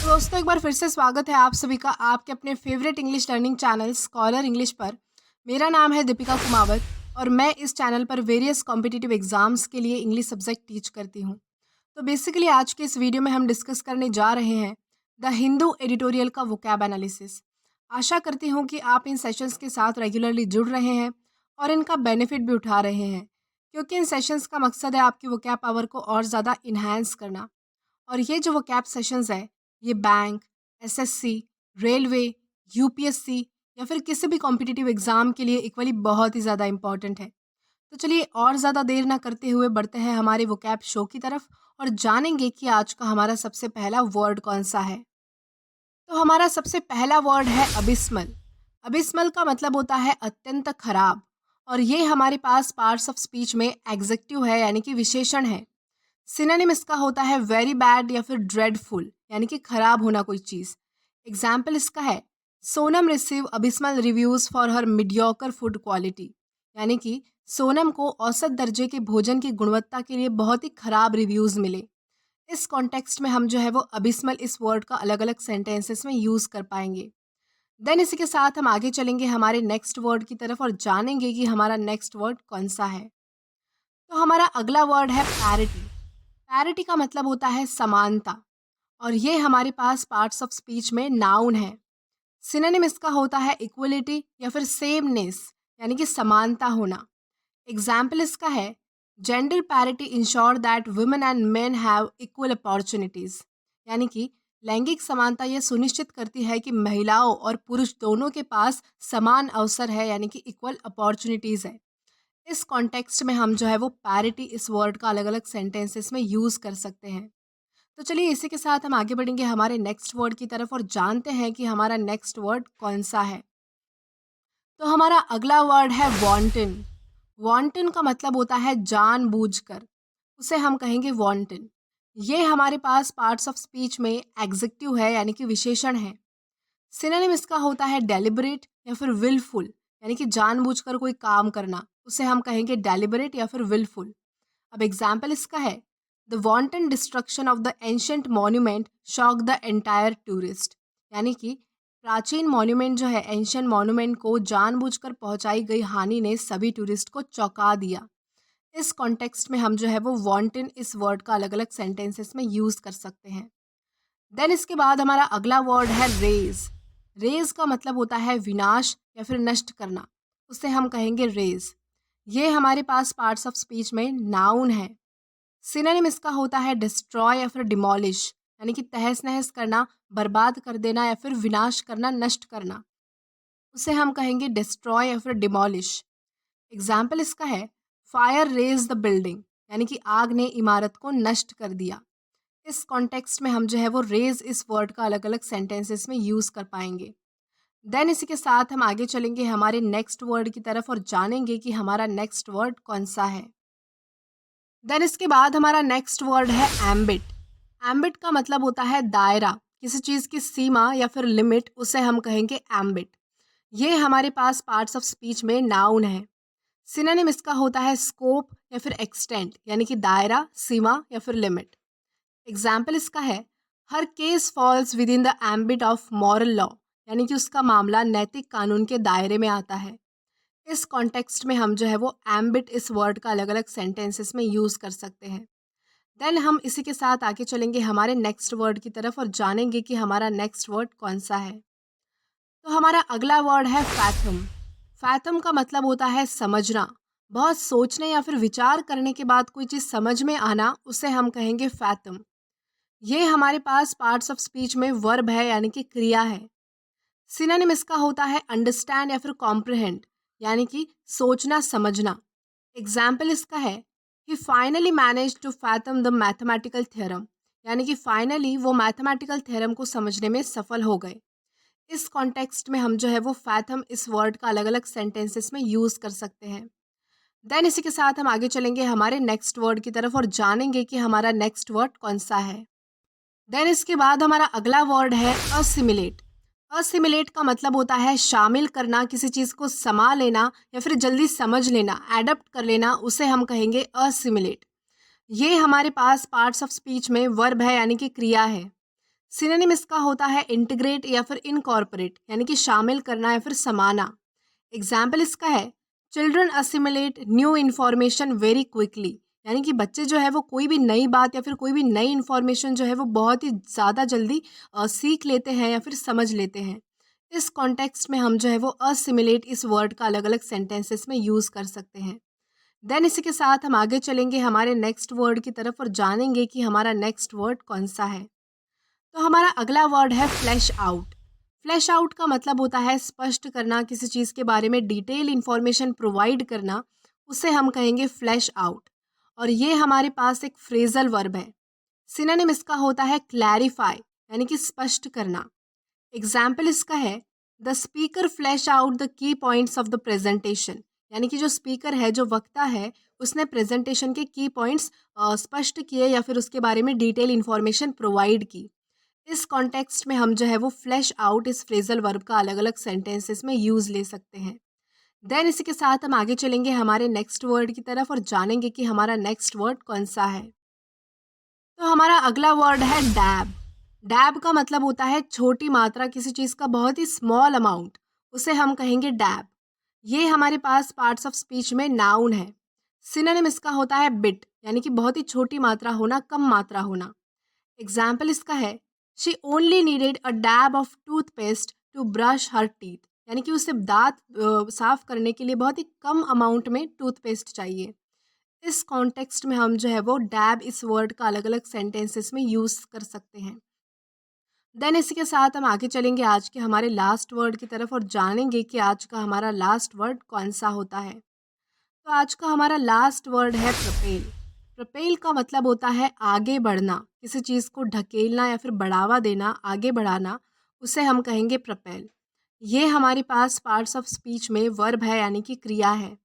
तो दोस्तों एक बार फिर से स्वागत है आप सभी का आपके अपने favourite English learning channel scholar English पर। मेरा नाम है दीपिका कुमावत और मैं इस चैनल पर वेरियस कॉम्पिटिटिव एग्जाम्स के लिए इंग्लिश सब्जेक्ट टीच करती हूँ। तो बेसिकली आज के इस वीडियो में हम डिस्कस करने जा रहे हैं द हिंदू एडिटोरियल का वोकैब एनालिसिस। आशा करती हूँ कि आप इन सेशंस के साथ रेगुलरली जुड़ रहे हैं और इनका बेनिफिट भी उठा रहे हैं, क्योंकि इन सेशंस का मकसद है आपकी वोकैब पावर को और ज़्यादा इन्हांस करना। और ये जो वोकैब सेशंस है ये बैंक, एसएससी, रेलवे, यूपीएससी या फिर किसी भी कॉम्पिटिटिव एग्ज़ाम के लिए इक्वली बहुत ही ज़्यादा इंपॉर्टेंट है। तो चलिए और ज़्यादा देर ना करते हुए बढ़ते हैं हमारे वोकैब शो की तरफ और जानेंगे कि आज का हमारा सबसे पहला वर्ड कौन सा है। तो हमारा सबसे पहला वर्ड है अबिस्मल। अबिस्मल का मतलब होता है अत्यंत खराब, और ये हमारे पास पार्ट्स ऑफ स्पीच में एग्जेक्टिव है यानी कि विशेषण है। सिनोनिम इसका होता है वेरी बैड या फिर ड्रेडफुल यानी कि खराब होना कोई चीज़। एग्जाम्पल इसका है Sonam receive abysmal reviews for her mediocre food quality, यानी कि सोनम को औसत दर्जे के भोजन की गुणवत्ता के लिए बहुत ही खराब रिव्यूज़ मिले। इस कॉन्टेक्स्ट में हम जो है वो अबिस्मल इस वर्ड का अलग अलग सेंटेंसेस में यूज़ कर पाएंगे। देन इसी के साथ हम आगे चलेंगे हमारे नेक्स्ट वर्ड की तरफ और जानेंगे कि हमारा नेक्स्ट वर्ड कौन सा है। तो हमारा अगला वर्ड है पैरिटी। पैरिटी का मतलब होता है समानता, और ये हमारे पास पार्ट्स ऑफ स्पीच में नाउन है। सिनोनिम इसका होता है इक्वलिटी या फिर सेमनेस यानी कि समानता होना। एग्जाम्पल इसका है gender parity ensure that women and men have equal opportunities, यानी कि लैंगिक समानता यह सुनिश्चित करती है कि महिलाओं और पुरुष दोनों के पास समान अवसर है यानी कि इक्वल अपॉर्चुनिटीज़ है। इस कॉन्टेक्स्ट में हम जो है वो पैरिटी इस वर्ड का अलग अलग सेंटेंसेस में यूज़ कर सकते हैं। तो चलिए इसी के साथ हम आगे बढ़ेंगे हमारे नेक्स्ट वर्ड की तरफ और जानते हैं कि हमारा नेक्स्ट वर्ड कौन सा है। तो हमारा अगला वर्ड है वॉन्टन। वॉन्टन का मतलब होता है जानबूझकर, उसे हम कहेंगे वॉन्टन। ये हमारे पास पार्ट्स ऑफ स्पीच में एग्जेक्टिव है यानी कि विशेषण है। सिनोनिम इसका होता है डेलिबरेट या फिर विलफुल, यानी कि जानबूझकर कोई काम करना, उसे हम कहेंगे डेलिबरेट या फिर विलफुल। अब एग्जाम्पल इसका है the wonton destruction of the ancient monument shock the entire tourist, यानी कि प्राचीन मॉन्यूमेंट जो है एंशंट मॉन्यूमेंट को जानबूझकर पहुंचाई गई हानि ने सभी टूरिस्ट को चौंका दिया। इस कॉन्टेक्स्ट में हम जो है वो वॉन्टन इस वर्ड का अलग अलग सेंटेंसेस में यूज़ कर सकते हैं। देन इसके बाद हमारा अगला वर्ड है रेज। रेज का मतलब होता है विनाश या फिर नष्ट करना, उसे हम कहेंगे रेज। ये हमारे पास पार्ट्स ऑफ स्पीच में नाउन है। सिनोनिम इसका होता है डिस्ट्रॉय या फिर डिमोलिश, यानी कि तहस नहस करना, बर्बाद कर देना या फिर विनाश करना, नष्ट करना, उसे हम कहेंगे डिस्ट्रॉय या फिर डिमोलिश। एग्जाम्पल इसका है फायर रेज द बिल्डिंग, यानी कि आग ने इमारत को नष्ट कर दिया। इस कॉन्टेक्स्ट में हम जो है वो रेज इस वर्ड का अलग अलग सेंटेंसेस में यूज़ कर पाएंगे। देन इसी के साथ हम आगे चलेंगे हमारे नेक्स्ट वर्ड की तरफ और जानेंगे कि हमारा नेक्स्ट वर्ड कौन सा है। देन इसके बाद हमारा नेक्स्ट वर्ड है एम्बिट। एम्बिट का मतलब होता है दायरा, किसी चीज़ की सीमा या फिर लिमिट, उसे हम कहेंगे एम्बिट। ये हमारे पास पार्ट्स ऑफ स्पीच में नाउन है। सिनोनिम इसका होता है स्कोप या फिर एक्सटेंट, यानी कि दायरा, सीमा या फिर लिमिट। एग्जाम्पल इसका है हर case falls within the ambit of moral law, यानी कि उसका मामला नैतिक कानून के दायरे में आता है। इस कॉन्टेक्स्ट में हम जो है वो एम्बिट इस वर्ड का अलग अलग सेंटेंसेस में यूज़ कर सकते हैं। देन हम इसी के साथ आगे चलेंगे हमारे नेक्स्ट वर्ड की तरफ और जानेंगे कि हमारा नेक्स्ट वर्ड कौन सा है। तो हमारा अगला वर्ड है फैथम। फैथम का मतलब होता है समझना, बहुत सोचने या फिर विचार करने के बाद कोई चीज़ समझ में आना, उसे हम कहेंगे फैथम। ये हमारे पास पार्ट्स ऑफ स्पीच में वर्ब है यानी कि क्रिया है। सिनोनिम इसका होता है अंडरस्टैंड या फिर कॉम्प्रिहेंड, यानी कि सोचना समझना। एग्जाम्पल इसका है he finally manage to fathom the mathematical theorem, यानी कि फाइनली वो मैथमेटिकल थ्योरम को समझने में सफल हो गए। इस कॉन्टेक्स्ट में हम जो है वो फैथम इस वर्ड का अलग अलग सेंटेंसेस में यूज़ कर सकते हैं। देन इसी के साथ हम आगे चलेंगे हमारे नेक्स्ट वर्ड की तरफ और जानेंगे कि हमारा नेक्स्ट वर्ड कौन सा है। देन इसके बाद हमारा अगला वर्ड है असिमिलेट। असिमिलेट का मतलब होता है शामिल करना, किसी चीज़ को समा लेना या फिर जल्दी समझ लेना, एडप्ट कर लेना, उसे हम कहेंगे असिमिलेट। ये हमारे पास पार्ट्स ऑफ स्पीच में वर्ब है यानी कि क्रिया है। सिनोनिम इसका होता है इंटीग्रेट या फिर इनकॉर्पोरेट, यानी कि शामिल करना या फिर समाना। एग्जाम्पल इसका है children assimilate new information very quickly, यानी कि बच्चे जो है वो कोई भी नई बात या फिर कोई भी नई इन्फॉर्मेशन जो है वो बहुत ही ज़्यादा जल्दी सीख लेते हैं या फिर समझ लेते हैं। इस कॉन्टेक्स्ट में हम जो है वो असिमुलेट इस वर्ड का अलग अलग सेंटेंसेस में यूज़ कर सकते हैं। देन इसी के साथ हम आगे चलेंगे हमारे नेक्स्ट वर्ड की तरफ और जानेंगे कि हमारा नेक्स्ट वर्ड कौन सा है। तो हमारा अगला वर्ड है फ्लैश आउट। फ्लैश आउट का मतलब होता है स्पष्ट करना, किसी चीज़ के बारे में डिटेल इंफॉर्मेशन प्रोवाइड करना, उसे हम कहेंगे फ्लैश आउट। और ये हमारे पास एक फ्रेजल वर्ब है। सिनोनिम इसका होता है क्लैरिफाई, यानी कि स्पष्ट करना। एग्जाम्पल इसका है the speaker flash out the key points of the presentation, यानी कि जो स्पीकर है, जो वक्ता है, उसने प्रेजेंटेशन के की पॉइंट्स स्पष्ट किए या फिर उसके बारे में डिटेल इंफॉर्मेशन प्रोवाइड की। इस कॉन्टेक्स्ट में हम जो है वो फ्लैश आउट इस फ्रेजल वर्ब का अलग अलग सेंटेंसेस में यूज़ ले सकते हैं। देन इसी के साथ हम आगे चलेंगे हमारे नेक्स्ट वर्ड की तरफ और जानेंगे कि हमारा नेक्स्ट वर्ड कौन सा है। तो हमारा अगला वर्ड है डैब। डैब का मतलब होता है छोटी मात्रा, किसी चीज़ का बहुत ही स्मॉल अमाउंट, उसे हम कहेंगे डैब। ये हमारे पास पार्ट्स ऑफ स्पीच में नाउन है। सिनोनिम इसका होता है बिट, यानी कि बहुत ही छोटी मात्रा होना, कम मात्रा होना। एग्जाम्पल इसका है she only needed a dab of toothpaste to brush her teeth, यानी कि उसे दांत साफ करने के लिए बहुत ही कम अमाउंट में टूथपेस्ट चाहिए। इस कॉन्टेक्स्ट में हम जो है वो डैब इस वर्ड का अलग अलग सेंटेंसेस में यूज़ कर सकते हैं। देन इसी के साथ हम आगे चलेंगे आज के हमारे लास्ट वर्ड की तरफ और जानेंगे कि आज का हमारा लास्ट वर्ड कौन सा होता है। तो आज का हमारा लास्ट वर्ड है प्रपेल। प्रपेल का मतलब होता है आगे बढ़ना, किसी चीज़ को ढकेलना या फिर बढ़ावा देना, आगे बढ़ाना, उसे हम कहेंगे प्रपेल। ये हमारे पास पार्ट्स ऑफ स्पीच में वर्ब है, यानी कि क्रिया है।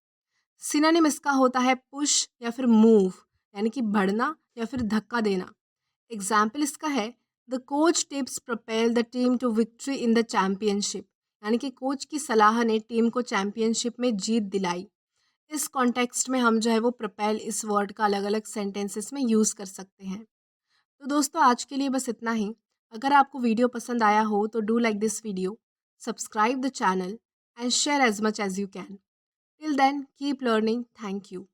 सिनोनिम इसका होता है पुश या फिर मूव, यानी कि बढ़ना या फिर धक्का देना। एग्जाम्पल इसका है the coach tips propel the team to victory in the championship, यानी कि कोच की सलाह ने टीम को चैम्पियनशिप में जीत दिलाई। इस कॉन्टेक्स्ट में हम जो है वो प्रोपेल इस वर्ड का अलग अलग सेंटेंसेस में यूज़ कर सकते हैं। तो दोस्तों आज के लिए बस इतना ही। अगर आपको वीडियो पसंद आया हो तो do like this video, subscribe the channel and share as much as you can. Till then keep learning. Thank you.